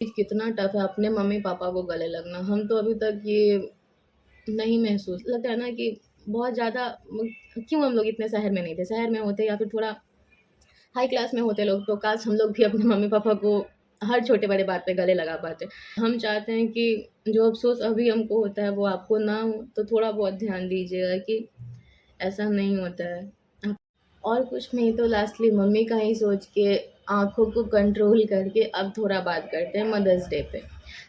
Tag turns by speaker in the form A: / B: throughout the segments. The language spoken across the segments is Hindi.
A: कितना टफ है अपने मम्मी पापा को गले लगना। हम तो अभी तक ये नहीं महसूस लगता है ना कि बहुत ज़्यादा क्यों हम लोग इतने शहर में नहीं थे। शहर में होते या फिर थोड़ा हाई क्लास में होते लोग तो काश हम लोग भी अपने मम्मी पापा को हर छोटे बड़े बात पे गले लगा पाते। हम चाहते हैं कि जो अफ़सोस अभी हमको होता है वो आपको ना हो, तो थोड़ा बहुत ध्यान दीजिएगा कि ऐसा नहीं होता है। और कुछ नहीं तो लास्टली मम्मी का ही सोच के आँखों को कंट्रोल करके अब थोड़ा बात करते हैं मदर्स डे पे।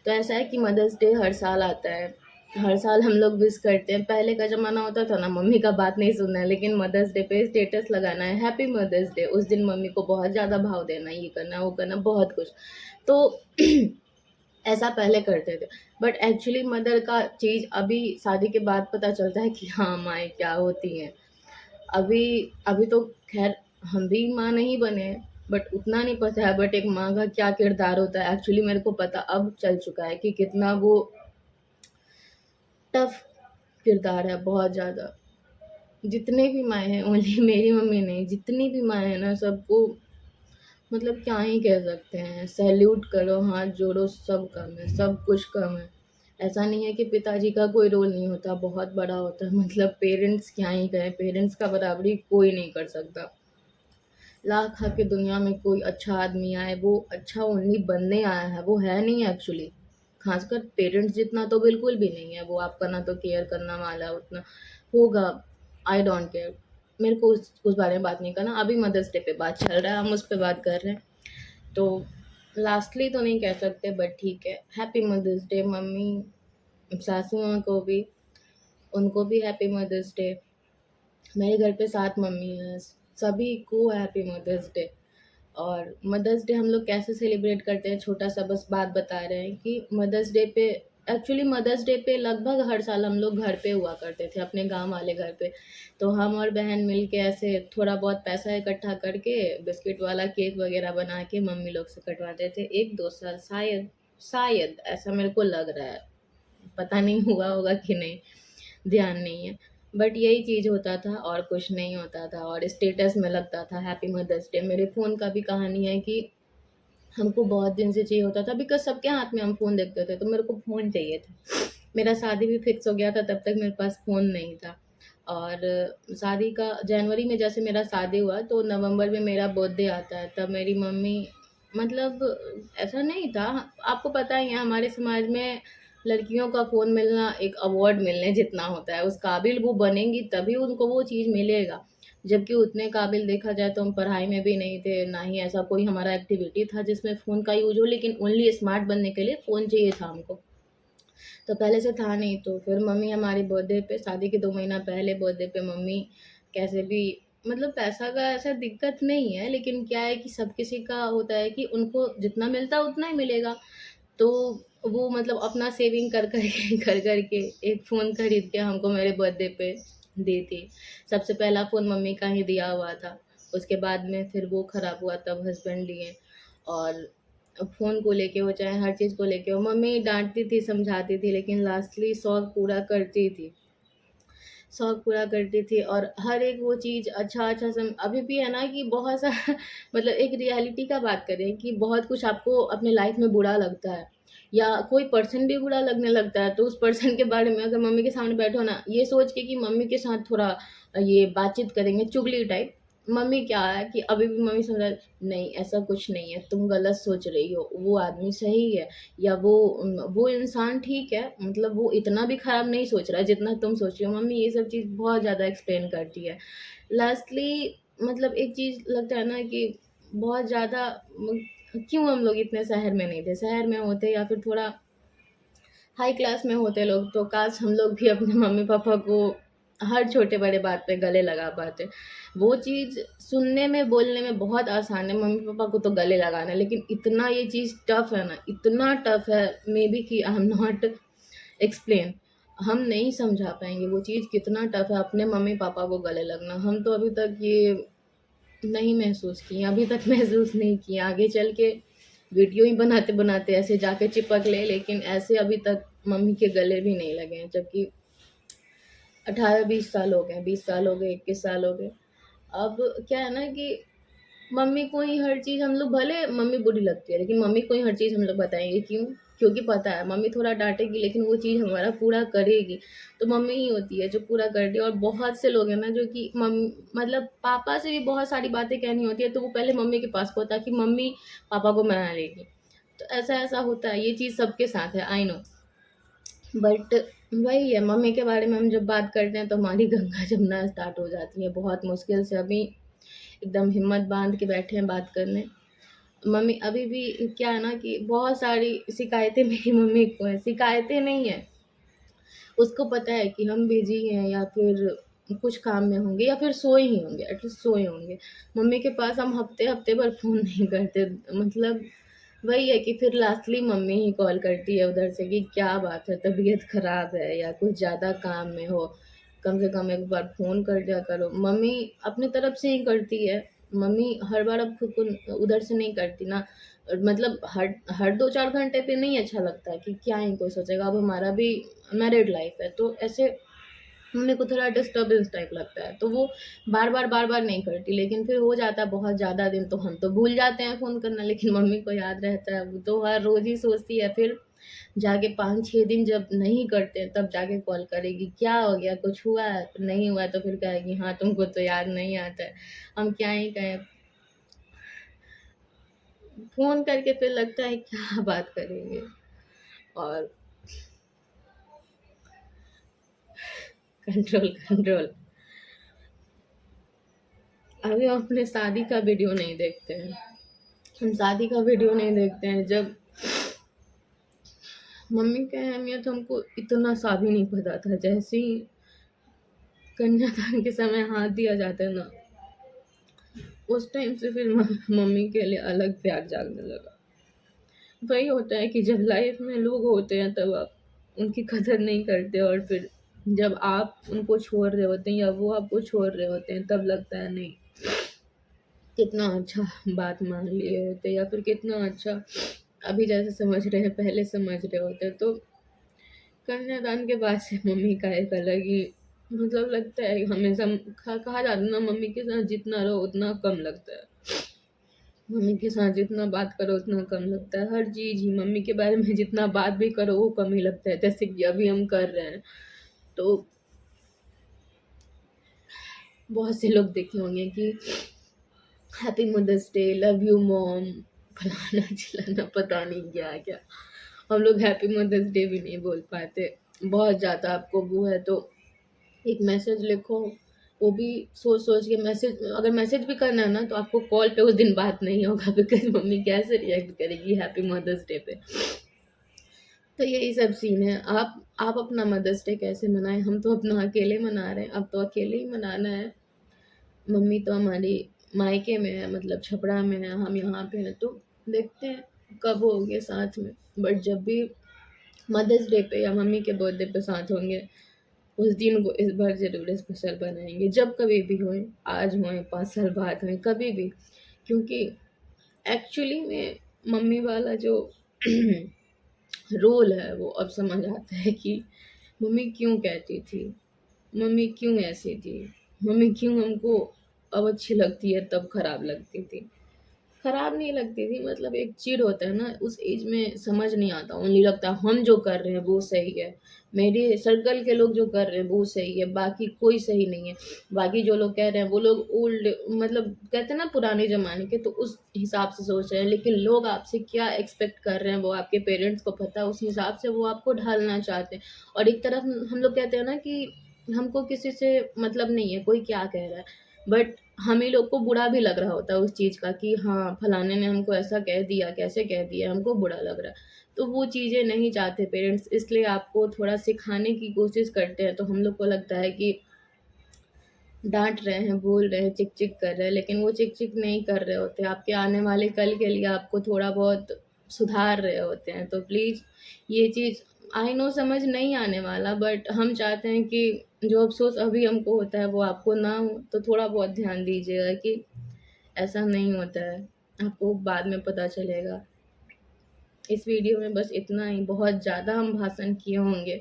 A: तो ऐसा है कि मदर्स डे हर साल आता है, हर साल हम लोग विश करते हैं। पहले का ज़माना होता था ना मम्मी का बात नहीं सुनना है, लेकिन मदर्स डे पे स्टेटस लगाना है, हैप्पी मदर्स डे। उस दिन मम्मी को बहुत ज़्यादा भाव देना है, ये करना, वो करना, बहुत कुछ। तो ऐसा पहले करते थे, बट एक्चुअली मदर का चीज़ अभी शादी के बाद पता चलता है कि हाँ, माएँ क्या होती हैं। अभी अभी तो ख़ैर हम भी माँ नहीं बने हैं, बट उतना नहीं पता है, बट एक माँ का क्या किरदार होता है एक्चुअली मेरे को पता अब चल चुका है कि कितना वो टफ़ किरदार है, बहुत ज़्यादा। जितने भी माएँ हैं, ओनली मेरी मम्मी नहीं, जितनी भी माएँ हैं ना सबको मतलब क्या ही कह सकते हैं, सैल्यूट करो, हाथ जोड़ो, सब कम है, सब कुछ कम है। ऐसा नहीं है कि पिताजी का कोई रोल नहीं होता, बहुत बड़ा होता है। मतलब पेरेंट्स क्या ही कहें, पेरेंट्स का बराबरी कोई नहीं कर सकता। लाख खा के दुनिया में कोई अच्छा आदमी आए, वो अच्छा ओनली बनने आया है, वो है नहीं एक्चुअली। खासकर पेरेंट्स जितना तो बिल्कुल भी नहीं है। वो आपका ना तो केयर करना वाला उतना होगा। I don't care. मेरे को उस बारे में बात नहीं करना। अभी मदर्स डे पे बात चल रहा है, हम उस पे बात कर रहे हैं। तो लास्टली तो नहीं कह सकते, बट ठीक है, हैप्पी मदर्स डे मम्मी, सासू माँ को भी, उनको भी हैप्पी मदर्स डे। मेरे घर पे 7 मम्मी हैं, सभी को हैप्पी मदर्स डे। और मदर्स डे हम लोग कैसे सेलिब्रेट करते हैं, छोटा-सा बस बात बता रहे हैं कि मदर्स डे पे एक्चुअली मदर्स डे पे लगभग हर साल हम लोग घर पे हुआ करते थे, अपने गाँव वाले घर पे। तो हम और बहन मिल के ऐसे थोड़ा बहुत पैसा इकट्ठा करके बिस्किट वाला केक वगैरह बना के मम्मी लोग से कटवाते थे। 1-2 साल शायद शायद ऐसा मेरे को लग रहा है। पता नहीं हुआ होगा कि नहीं, ध्यान नहीं है। बट यही चीज़ होता था और कुछ नहीं होता था, और स्टेटस में लगता था हैप्पी मदर्स डे। मेरे फ़ोन का भी कहानी है कि हमको बहुत दिन से चाहिए होता था, बिकॉज़ सबके हाथ में हम फ़ोन देखते थे, तो मेरे को फ़ोन चाहिए था। मेरा शादी भी फिक्स हो गया था, तब तक मेरे पास फ़ोन नहीं था। और शादी का जनवरी में जैसे मेरा शादी हुआ, तो नवंबर में मेरा बर्थडे आता है, तब मेरी मम्मी मतलब ऐसा नहीं था, आपको पता ही है हमारे समाज में लड़कियों का फ़ोन मिलना एक अवार्ड मिलने जितना होता है। उस काबिल वो बनेंगी तभी उनको वो चीज़ मिलेगा। जबकि उतने काबिल देखा जाए तो हम पढ़ाई में भी नहीं थे, ना ही ऐसा कोई हमारा एक्टिविटी था जिसमें फ़ोन का यूज़ हो, लेकिन ओनली स्मार्ट बनने के लिए फ़ोन चाहिए था हमको। तो पहले से था नहीं, तो फिर मम्मी हमारी बर्थडे पे, शादी के 2 महीना पहले बर्थडे पे मम्मी कैसे भी, मतलब पैसा का ऐसा दिक्कत नहीं है, लेकिन क्या है कि सब किसी का होता है कि उनको जितना मिलता है उतना ही मिलेगा। तो वो मतलब अपना सेविंग कर कर के कर के एक फ़ोन खरीद के हमको मेरे बर्थडे पे दी थी। सबसे पहला फ़ोन मम्मी का ही दिया हुआ था। उसके बाद में फिर वो ख़राब हुआ, तब हस्बैंड लिए। और फ़ोन को लेके हो चाहे हर चीज़ को लेके हो, मम्मी डाँटती थी, समझाती थी, लेकिन लास्टली शौक पूरा करती थी। शौक पूरा करती थी, और हर एक वो चीज़ अच्छा-अच्छा अभी भी है ना कि बहुत सा मतलब एक रियलिटी का बात करें कि बहुत कुछ आपको अपने लाइफ़ में बुरा लगता है, या कोई पर्सन भी बुरा लगने लगता है, तो उस पर्सन के बारे में अगर मम्मी के सामने बैठो ना, ये सोच के कि मम्मी के साथ थोड़ा ये बातचीत करेंगे चुगली टाइप, मम्मी क्या है कि अभी भी मम्मी समझा, नहीं ऐसा कुछ नहीं है, तुम गलत सोच रही हो, वो आदमी सही है, या वो इंसान ठीक है, मतलब वो इतना भी खराब नहीं सोच रहा है जितना तुम सोच रही हो। मम्मी ये सब चीज़ बहुत ज़्यादा एक्सप्लेन करती है। लास्टली मतलब एक चीज़ लगता है ना कि बहुत ज़्यादा क्यों हम लोग इतने शहर में नहीं थे। शहर में होते या फिर थोड़ा हाई क्लास में होते लोग, तो काश हम लोग भी अपने मम्मी पापा को हर छोटे बड़े बात पे गले लगा पाते। वो चीज़ सुनने में बोलने में बहुत आसान है, मम्मी पापा को तो गले लगाना, लेकिन इतना ये चीज़ टफ है ना, इतना टफ है, मे बी कि आई एम नॉट एक्सप्लेन, हम नहीं समझा पाएंगे वो चीज़ कितना टफ है अपने मम्मी पापा को गले लगना। हम तो अभी तक ये नहीं महसूस किए, अभी तक महसूस नहीं किए। आगे चल के वीडियो ही बनाते-बनाते ऐसे जाके चिपक ले, लेकिन ऐसे अभी तक मम्मी के गले भी नहीं लगे हैं, जबकि 18-20 साल हो गए, 20 साल हो गए, 21 साल हो गए। अब क्या है ना कि मम्मी को ही हर चीज़ हम लोग, भले मम्मी बुरी लगती है लेकिन मम्मी को ही हर चीज़ हम लोग बताएँगे, क्यों? क्योंकि पता है मम्मी थोड़ा डाँटेगी लेकिन वो चीज़ हमारा पूरा करेगी। तो मम्मी ही होती है जो पूरा करती है, और बहुत से लोग हैं ना जो कि मतलब पापा से भी बहुत सारी बातें कहनी होती है तो वो पहले मम्मी के पास को, ताकि मम्मी पापा को मना लेगी। तो ऐसा-ऐसा होता है, ये चीज़ सबके साथ है, आई नो। बट वही है, मम्मी के बारे में हम जब बात करते हैं तो हमारी गंगा जमुना स्टार्ट हो जाती है। बहुत मुश्किल से अभी एकदम हिम्मत बाँध के बैठे हैं बात करने। मम्मी अभी भी, क्या है ना कि बहुत सारी शिकायतें मेरी मम्मी को हैं, शिकायतें नहीं हैं, उसको पता है कि हम बिज़ी हैं या फिर कुछ काम में होंगे या फिर सोए ही होंगे, एटलीस्ट सोए होंगे। मम्मी के पास हम हफ़्ते-हफ़्ते भर फ़ोन नहीं करते, मतलब वही है कि फिर लास्टली मम्मी ही कॉल करती है उधर से कि क्या बात है, तबीयत ख़राब है या कुछ ज़्यादा काम में हो, कम से कम एक बार फ़ोन कर दिया करो। मम्मी अपनी तरफ से ही करती है, मम्मी हर बार अब खुद को उधर से नहीं करती ना, मतलब हर हर 2-4 घंटे पे नहीं अच्छा लगता है कि क्या ही कोई सोचेगा। अब हमारा भी मैरिड लाइफ़ है, तो ऐसे मम्मी को थोड़ा डिस्टर्बेंस टाइप लगता है, तो वो बार-बार नहीं करती, लेकिन फिर हो जाता है बहुत ज़्यादा दिन तो हम तो भूल जाते हैं फ़ोन करना, लेकिन मम्मी को याद रहता है, वो तो हर रोज़ ही सोचती है, फिर जाके 5-6 दिन जब नहीं करते हैं, तब जाके कॉल करेगी, क्या हो गया? कुछ हुआ है? नहीं हुआ है तो फिर कहेगी, हाँ, तुमको तो याद नहीं आता है। हम क्या ही कहें, फ़ोन करके फिर लगता है क्या बात करेंगे। और कंट्रोल। अभी हम अपने शादी का वीडियो नहीं देखते हैं। हम शादी का वीडियो नहीं देखते हैं, जब मम्मी की अहमियत हमको इतना सा भी नहीं पता था। जैसे ही कन्यादान के समय हाथ दिया जाता है ना, उस टाइम से फिर मम्मी के लिए अलग प्यार जागने लगा। वही होता है कि जब लाइफ में लोग होते हैं तब आप उनकी कदर नहीं करते, और फिर जब आप उनको छोड़ रहे होते हैं या वो आपको छोड़ रहे होते हैं तब लगता है नहीं, कितना अच्छा बात मान लिए होते, या फिर कितना अच्छा अभी जैसे समझ रहे हैं पहले समझ रहे होते। तो कन्यादान के बाद से मम्मी का एक अलग ही, मतलब लगता है हमेशा, कहा जाता है ना, मम्मी के साथ जितना रहो उतना कम लगता है। मम्मी के साथ जितना बात करो उतना कम लगता है, हर चीज़ ही मम्मी के बारे में जितना बात भी करो वो कम ही लगता है, जैसे कि अभी हम कर रहे हैं। तो बहुत से लोग देखे होंगे कि happy mother's day, love you mom, फलाना चिलाना पता नहीं क्या क्या। हम लोग हैप्पी मदर्स डे भी नहीं बोल पाते। बहुत ज़्यादा आपको वो है तो एक मैसेज लिखो, वो भी सोच सोच के मैसेज, अगर मैसेज भी करना है ना तो आपको कॉल पे उस दिन बात नहीं होगा, बिकॉज मम्मी कैसे रिएक्ट करेगी हैप्पी मदर्स डे पे। तो यही सब सीन है। आप अपना मदर्स डे कैसे मनाएं? हम तो अपना अकेले मना रहे हैं, अब तो अकेले ही मनाना है। मम्मी तो हमारी मायके में है, मतलब छपरा में है, हम यहाँ पे हैं, तो देखते हैं कब होंगे साथ में। बट जब भी मदर्स डे पे या मम्मी के बर्थडे पे साथ होंगे, उस दिन को इस बार ज़रूर स्पेशल बनाएँगे, जब कभी भी होए, आज होए, 5 साल बाद होए, कभी भी। क्योंकि एक्चुअली में मम्मी वाला जो रोल है वो अब समझ आता है कि मम्मी क्यों कहती थी, मम्मी क्यों ऐसी थी, मम्मी क्यों हमको अब अच्छी लगती है तब खराब लगती थी। खराब नहीं लगती थी, मतलब एक चिढ़ होता है ना, उस एज में समझ नहीं आता, ओनली लगता है हम जो कर रहे हैं वो सही है, मेरे सर्कल के लोग जो कर रहे हैं वो सही है, बाकी कोई सही नहीं है। बाकी जो लोग कह रहे हैं वो लोग ओल्ड, मतलब कहते हैं ना पुराने ज़माने के, तो उस हिसाब से सोच रहे हैं, लेकिन लोग आपसे क्या एक्सपेक्ट कर रहे हैं वो आपके पेरेंट्स को पता है, उस हिसाब से वो आपको ढालना चाहते हैं। और एक तरफ हम लोग कहते हैं ना कि हमको किसी से मतलब नहीं है, कोई क्या कह रहा है, बट हम ही लोग को बुरा भी लग रहा होता है उस चीज़ का कि हाँ, फलाने ने हमको ऐसा कह दिया, कैसे कह दिया, हमको बुरा लग रहा है। तो वो चीज़ें नहीं चाहते पेरेंट्स, इसलिए आपको थोड़ा सिखाने की कोशिश करते हैं, तो हम लोग को लगता है कि डाँट रहे हैं, बोल रहे हैं, चिक-चिक कर रहे हैं, लेकिन वो चिक-चिक नहीं कर रहे होते। आपके आने वाले कल के लिए आपको थोड़ा बहुत सुधार रहे होते हैं। तो प्लीज़ ये चीज़, आई नो समझ नहीं आने वाला, बट हम चाहते हैं कि जो अफ़सोस अभी हमको होता है वो आपको ना हो, तो थोड़ा बहुत ध्यान दीजिएगा कि ऐसा नहीं होता है, आपको बाद में पता चलेगा। इस वीडियो में बस इतना ही, बहुत ज़्यादा हम भाषण किए होंगे,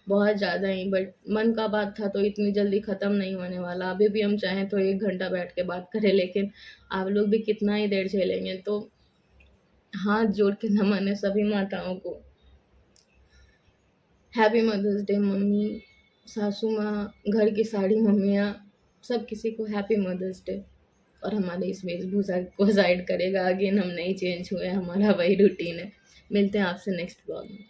A: बहुत ज़्यादा ही, बट मन का बात था तो इतनी जल्दी ख़त्म नहीं होने वाला। अभी भी हम चाहें तो 1 घंटा बैठ के बात करें, लेकिन आप लोग भी कितना ही देर झेलेंगे। तो हाथ जोड़ के नमन है सभी माताओं को। हैप्पी मदर्स डे मम्मी, सासू माँ, घर की सारी मम्मियाँ, सब किसी को हैप्पी मदर्स डे। और हमारे इस वेशभूषा को साइड करेगा, अगेन हम नहीं चेंज हुए, हमारा वही रूटीन है। मिलते हैं आपसे नेक्स्ट ब्लॉग में।